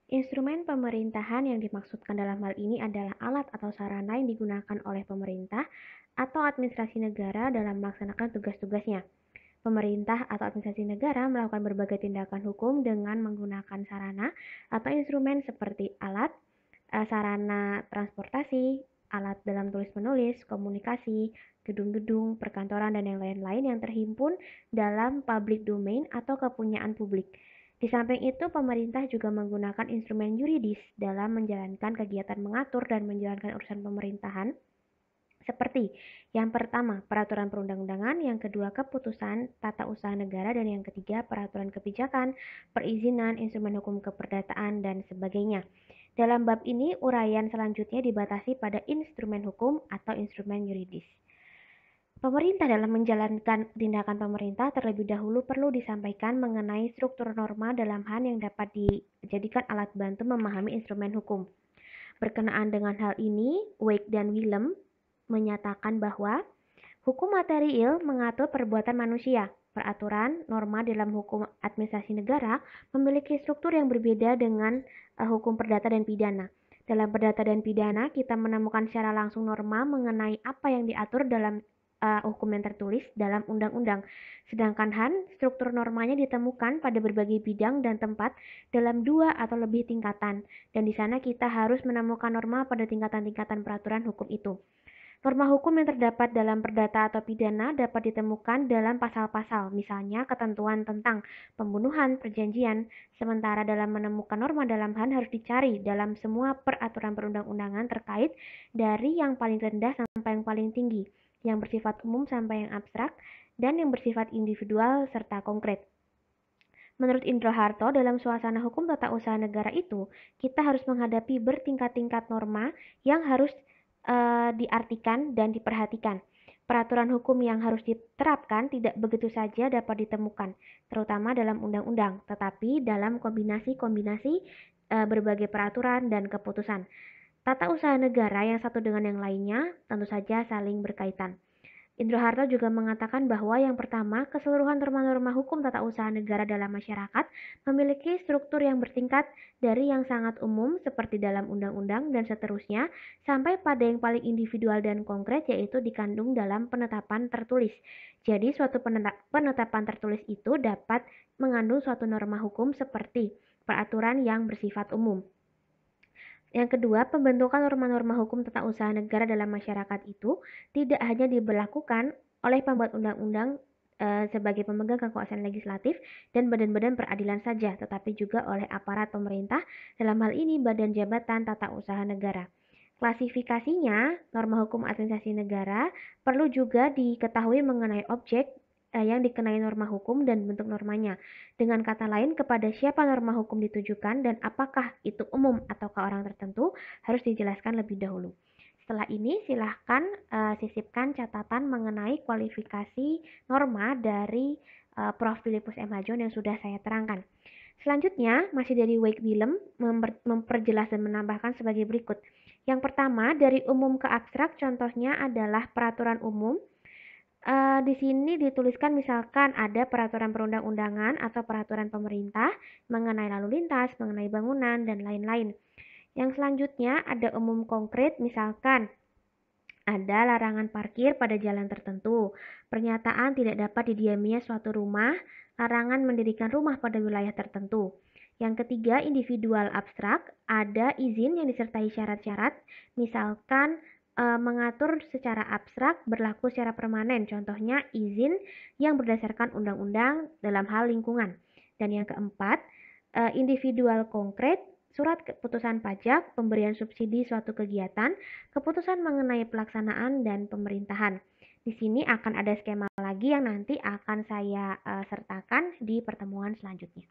Instrumen pemerintahan yang dimaksudkan dalam hal ini adalah alat atau sarana yang digunakan oleh pemerintah atau administrasi negara dalam melaksanakan tugas-tugasnya. Pemerintah atau administrasi negara melakukan berbagai tindakan hukum dengan menggunakan sarana atau instrumen seperti alat, sarana transportasi, alat dalam tulis-menulis, komunikasi, gedung-gedung, perkantoran, dan yang lain-lain yang terhimpun dalam public domain atau kepunyaan publik. Di samping itu, pemerintah juga menggunakan instrumen yuridis dalam menjalankan kegiatan mengatur dan menjalankan urusan pemerintahan, seperti yang pertama, peraturan perundang-undangan, yang kedua, keputusan tata usaha negara, dan yang ketiga, peraturan kebijakan, perizinan, instrumen hukum keperdataan, dan sebagainya. Dalam bab ini, uraian selanjutnya dibatasi pada instrumen hukum atau instrumen yuridis. Pemerintah dalam menjalankan tindakan pemerintah terlebih dahulu perlu disampaikan mengenai struktur norma dalam hal yang dapat dijadikan alat bantu memahami instrumen hukum. Berkenaan dengan hal ini, Wake dan Willem menyatakan bahwa hukum material mengatur perbuatan manusia. Peraturan norma dalam hukum administrasi negara memiliki struktur yang berbeda dengan hukum perdata dan pidana. Dalam perdata dan pidana, kita menemukan secara langsung norma mengenai apa yang diatur dalam hukum yang tertulis dalam undang-undang. Sedangkan struktur normanya ditemukan pada berbagai bidang dan tempat dalam 2 atau lebih tingkatan. Dan di sana kita harus menemukan norma pada tingkatan-tingkatan peraturan hukum itu. Norma hukum yang terdapat dalam perdata atau pidana dapat ditemukan dalam pasal-pasal, misalnya ketentuan tentang pembunuhan, perjanjian, sementara dalam menemukan norma dalam HAN harus dicari dalam semua peraturan perundang-undangan terkait dari yang paling rendah sampai yang paling tinggi, yang bersifat umum sampai yang abstrak, dan yang bersifat individual serta konkret. Menurut Indro Harto, dalam suasana hukum tata usaha negara itu, kita harus menghadapi bertingkat-tingkat norma yang harus diartikan dan diperhatikan. Peraturan hukum yang harus diterapkan tidak begitu saja dapat ditemukan, terutama dalam undang-undang, tetapi dalam kombinasi-kombinasi berbagai peraturan dan keputusan. Tata usaha negara yang satu dengan yang lainnya tentu saja saling berkaitan. Indro Harto juga mengatakan bahwa yang pertama, keseluruhan norma-norma hukum tata usaha negara dalam masyarakat memiliki struktur yang bertingkat dari yang sangat umum seperti dalam undang-undang dan seterusnya sampai pada yang paling individual dan konkret yaitu dikandung dalam penetapan tertulis. Jadi suatu penetapan tertulis itu dapat mengandung suatu norma hukum seperti peraturan yang bersifat umum. Yang kedua, pembentukan norma-norma hukum tata usaha negara dalam masyarakat itu tidak hanya diberlakukan oleh pembuat undang-undang sebagai pemegang kekuasaan legislatif dan badan-badan peradilan saja, tetapi juga oleh aparat pemerintah, dalam hal ini Badan Jabatan Tata Usaha Negara. Klasifikasinya, norma hukum administrasi negara perlu juga diketahui mengenai objek yang dikenai norma hukum dan bentuk normanya. Dengan kata lain, kepada siapa norma hukum ditujukan dan apakah itu umum ataukah orang tertentu harus dijelaskan lebih dahulu. Setelah ini silahkan sisipkan catatan mengenai kualifikasi norma dari Prof. Philippus M. Hajon yang sudah saya terangkan. Selanjutnya, masih dari Wake Willem memperjelas dan menambahkan sebagai berikut. Yang pertama, dari umum ke abstrak, contohnya adalah peraturan umum. Di sini dituliskan misalkan ada peraturan perundang-undangan atau peraturan pemerintah mengenai lalu lintas, mengenai bangunan, dan lain-lain. Yang selanjutnya ada umum konkret, misalkan ada larangan parkir pada jalan tertentu, pernyataan tidak dapat didiaminya suatu rumah, larangan mendirikan rumah pada wilayah tertentu. Yang ketiga, individual abstrak, ada izin yang disertai syarat-syarat, misalkan mengatur secara abstrak berlaku secara permanen, contohnya izin yang berdasarkan undang-undang dalam hal lingkungan. Dan yang keempat, individual konkret, surat keputusan pajak, pemberian subsidi suatu kegiatan, keputusan mengenai pelaksanaan dan pemerintahan. Di sini akan ada skema lagi yang nanti akan saya sertakan di pertemuan selanjutnya.